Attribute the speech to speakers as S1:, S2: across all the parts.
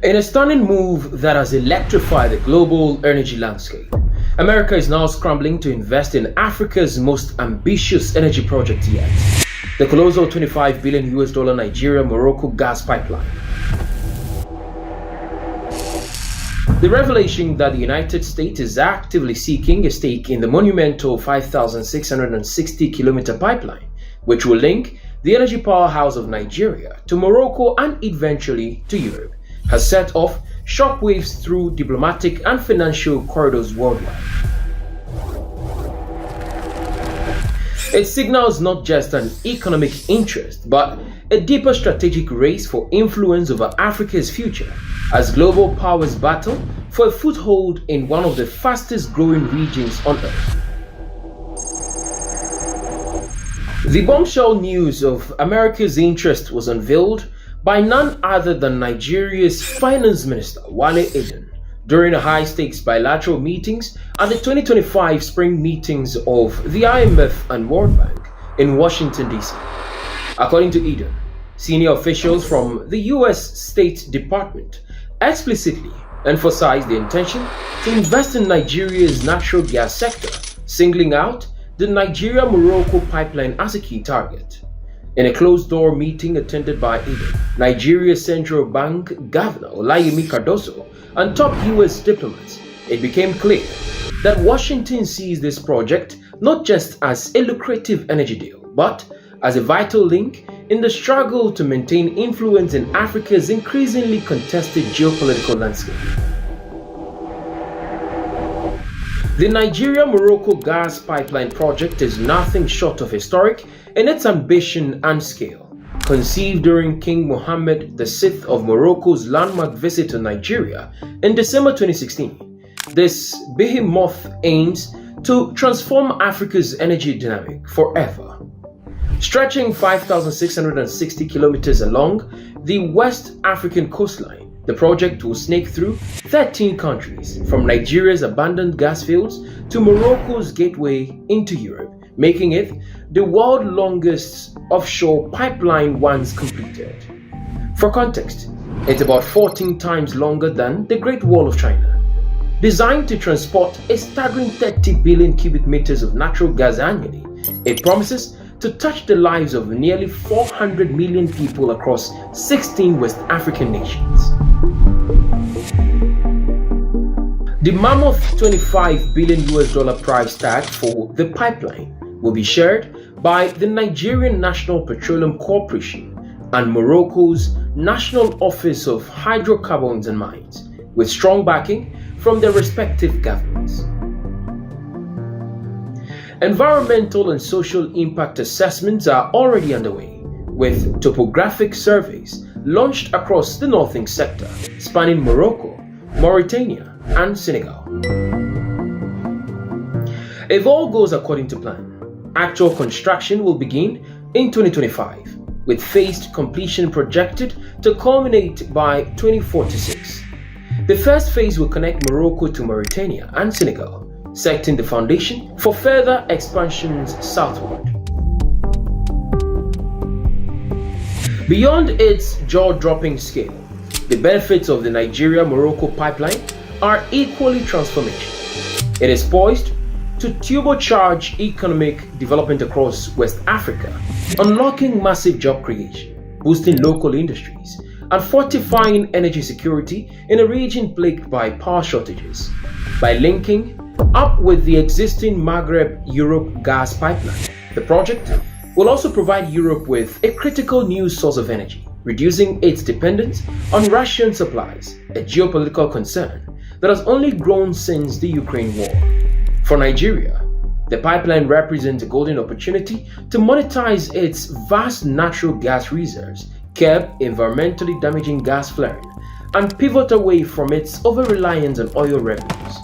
S1: In a stunning move that has electrified the global energy landscape, America is now scrambling to invest in Africa's most ambitious energy project yet, the colossal $25 billion Nigeria-Morocco gas pipeline. The revelation that the United States is actively seeking a stake in the monumental 5,660-kilometer pipeline, which will link the energy powerhouse of Nigeria to Morocco and eventually to Europe, has set off shockwaves through diplomatic and financial corridors worldwide. It signals not just an economic interest, but a deeper strategic race for influence over Africa's future as global powers battle for a foothold in one of the fastest growing regions on Earth. The bombshell news of America's interest was unveiled by none other than Nigeria's Finance Minister Wale Edun during a high-stakes bilateral meetings at the 2025 spring meetings of the IMF and World Bank in Washington, D.C. According to Edun, senior officials from the U.S. State Department explicitly emphasized the intention to invest in Nigeria's natural gas sector, singling out the Nigeria-Morocco pipeline as a key target. In a closed-door meeting attended by Edun, Nigeria's central bank governor Olayemi Cardoso, and top U.S. diplomats, it became clear that Washington sees this project not just as a lucrative energy deal, but as a vital link in the struggle to maintain influence in Africa's increasingly contested geopolitical landscape. The Nigeria-Morocco gas pipeline project is nothing short of historic in its ambition and scale. Conceived during King Mohammed VI of Morocco's landmark visit to Nigeria in December 2016, this behemoth aims to transform Africa's energy dynamic forever. Stretching 5,660 kilometers along the West African coastline, the project will snake through 13 countries, from Nigeria's abandoned gas fields to Morocco's gateway into Europe, making it the world's longest offshore pipeline once completed. For context, it's about 14 times longer than the Great Wall of China. Designed to transport a staggering 30 billion cubic meters of natural gas annually, it promises to touch the lives of nearly 400 million people across 16 West African nations. The mammoth $25 billion price tag for the pipeline will be shared by the Nigerian National Petroleum Corporation and Morocco's National Office of Hydrocarbons and Mines, with strong backing from their respective governments. Environmental and social impact assessments are already underway, with topographic surveys launched across the northern sector, spanning Morocco, Mauritania, and Senegal. If all goes according to plan, actual construction will begin in 2025, with phased completion projected to culminate by 2046. The first phase will connect Morocco to Mauritania and Senegal, setting the foundation for further expansions southward. Beyond its jaw-dropping scale, the benefits of the Nigeria-Morocco pipeline are equally transformational. It is poised to turbocharge economic development across West Africa, unlocking massive job creation, boosting local industries, and fortifying energy security in a region plagued by power shortages. By linking up with the existing Maghreb-Europe gas pipeline, the project will also provide Europe with a critical new source of energy, reducing its dependence on Russian supplies, a geopolitical concern that has only grown since the Ukraine war. For Nigeria, the pipeline represents a golden opportunity to monetize its vast natural gas reserves, curb environmentally damaging gas flaring, and pivot away from its over-reliance on oil revenues.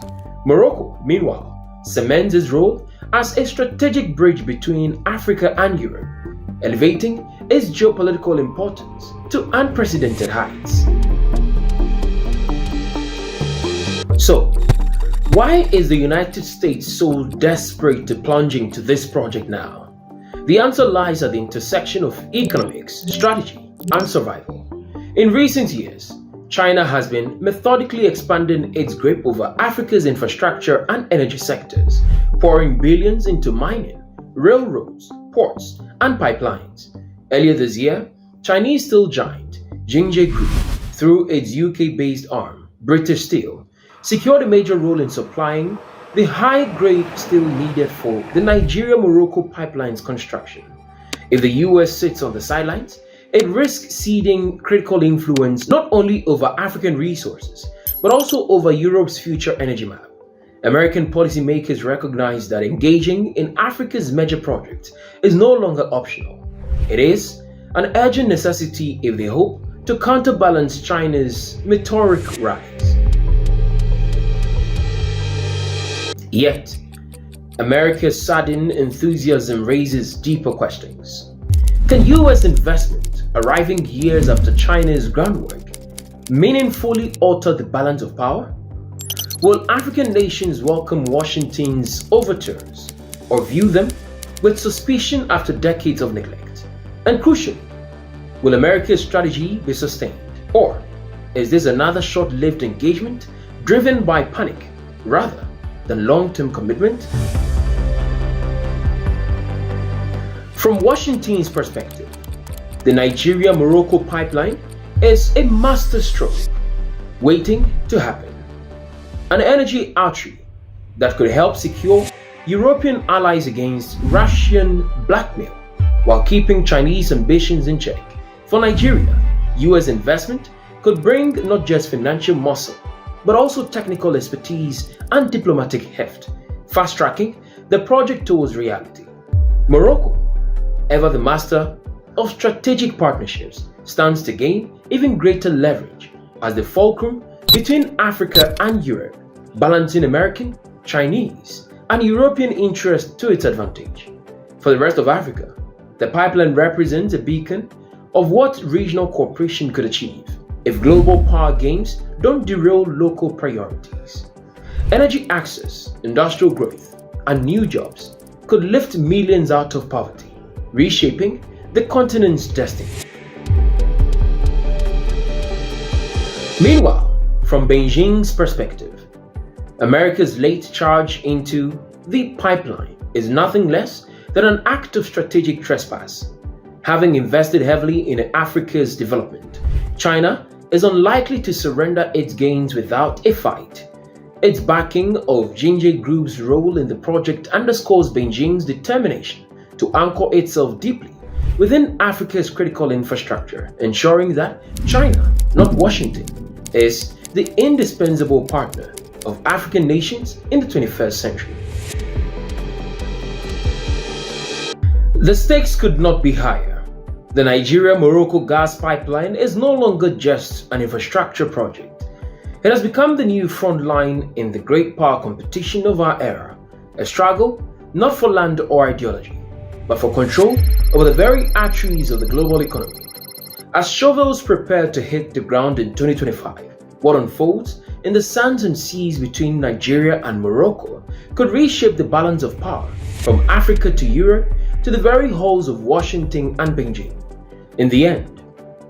S1: Morocco, meanwhile, cements its role as a strategic bridge between Africa and Europe, elevating its geopolitical importance to unprecedented heights. So, why is the United States so desperate to plunge into this project now? The answer lies at the intersection of economics, strategy, and survival. In recent years, China has been methodically expanding its grip over Africa's infrastructure and energy sectors, pouring billions into mining, railroads, ports, and pipelines. Earlier this year, Chinese steel giant Jinje Group, through its UK-based arm, British Steel, secured a major role in supplying the high-grade steel needed for the Nigeria-Morocco pipeline's construction. If the US sits on the sidelines, it risks ceding critical influence not only over African resources, but also over Europe's future energy map. American policymakers recognize that engaging in Africa's major projects is no longer optional. It is an urgent necessity if they hope to counterbalance China's meteoric rise. Yet, America's sudden enthusiasm raises deeper questions. Can US investment, arriving years after China's groundwork, meaningfully alter the balance of power? Will African nations welcome Washington's overtures or view them with suspicion after decades of neglect? And crucially, will America's strategy be sustained? Or is this another short-lived engagement driven by panic rather than long-term commitment? From Washington's perspective, the Nigeria-Morocco pipeline is a masterstroke waiting to happen. An energy artery that could help secure European allies against Russian blackmail while keeping Chinese ambitions in check. For Nigeria, US investment could bring not just financial muscle, but also technical expertise and diplomatic heft, fast-tracking the project towards reality. Morocco, ever the master of strategic partnerships, stands to gain even greater leverage as the fulcrum between Africa and Europe, balancing American, Chinese, and European interests to its advantage. For the rest of Africa, the pipeline represents a beacon of what regional cooperation could achieve if global power games don't derail local priorities. Energy access, industrial growth, and new jobs could lift millions out of poverty, reshaping the continent's destiny. Meanwhile, from Beijing's perspective, America's late charge into the pipeline is nothing less than an act of strategic trespass. Having invested heavily in Africa's development, China is unlikely to surrender its gains without a fight. Its backing of Jinje Group's role in the project underscores Beijing's determination to anchor itself deeply within Africa's critical infrastructure, ensuring that China, not Washington, is the indispensable partner of African nations in the 21st century. The stakes could not be higher. The Nigeria-Morocco gas pipeline is no longer just an infrastructure project. It has become the new front line in the great power competition of our era, a struggle not for land or ideology, but for control over the very arteries of the global economy. As shovels prepare to hit the ground in 2025, what unfolds in the sands and seas between Nigeria and Morocco could reshape the balance of power from Africa to Europe to the very halls of Washington and Beijing. In the end,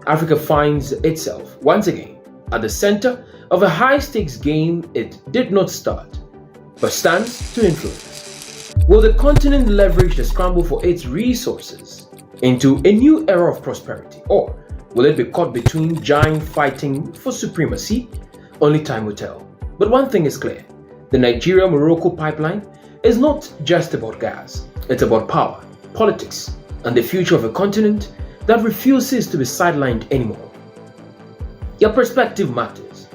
S1: Africa finds itself once again at the center of a high-stakes game it did not start, but stands to influence. Will the continent leverage the scramble for its resources into a new era of prosperity, or will it be caught between giants fighting for supremacy? Only time will tell. But one thing is clear: the Nigeria-Morocco pipeline is not just about gas. It's about power, politics, and the future of a continent that refuses to be sidelined anymore. Your perspective matters.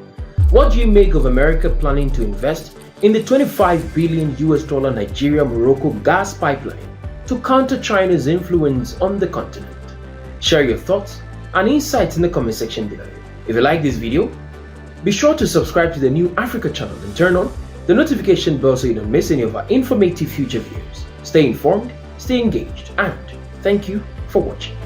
S1: What do you make of America planning to invest in the $25 billion Nigeria-Morocco gas pipeline to counter China's influence on the continent? Share your thoughts and insights in the comment section below. If you like this video, be sure to subscribe to the New Africa channel and turn on the notification bell so you don't miss any of our informative future videos. Stay informed, stay engaged, and thank you for watching.